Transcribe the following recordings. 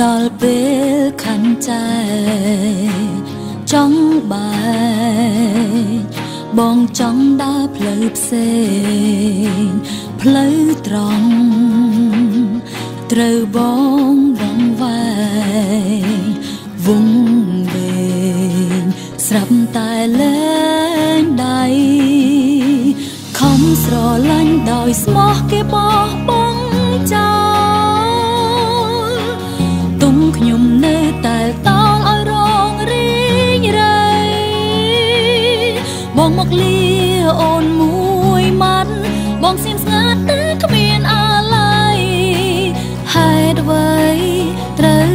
ដល់ពេលខាន់ใจចង់បាយបងចង់ដើរផ្លូវផ្សេងផ្លូវត្រង់ត្រូវបងដងវែងវងវែងស្រាប់តែលែងដៃខំស្រឡាញ់ដោយស្មោះគេបោះបង់ចោលទុំខ្ញុំនៅតែតោលឲ្យរងរីងរៃបងមកលាអូនមួយម៉ាត់បងសៀមស្ងាត់តែគ្មានអាឡ័យហេតុអ្វីត្រូវ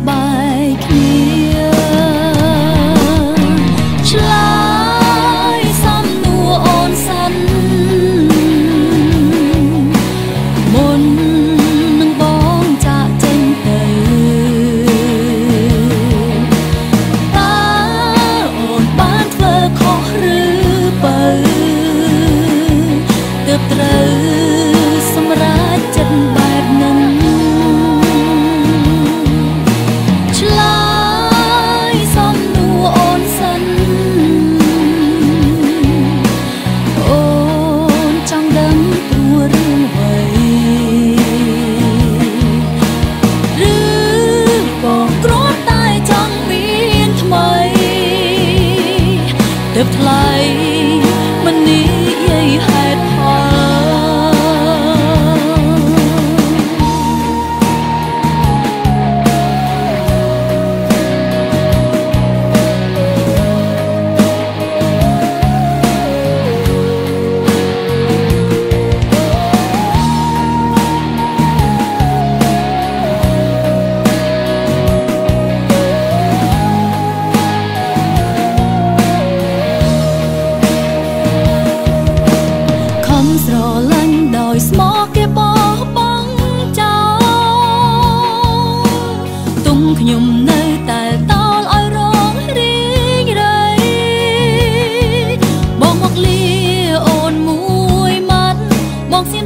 បែកគ្នាឆ្លើយសំណួរអូនសិនមុននឹងបងចាក់ចេញទៅតើអូនបានធ្វើខុសឬបើទើបត្រូវសម្រេចចិត្តបែបนั้นឆ្លើយសំណួរអូនសិនអូនចង់ដឹងព្រោះរឿងអ្វីឬបងគ្រាន់តែចង់មានថ្មីទើបថ្លៃមិននិយាយហេតុផលស្រឡាញ់ដោយស្មោះគេបោះបង់ចោលទុំខ្ញុំនៅតែតោលឲ្យរងរីងរៃបងមកលាអូនមួយម៉ាត់បងសៀម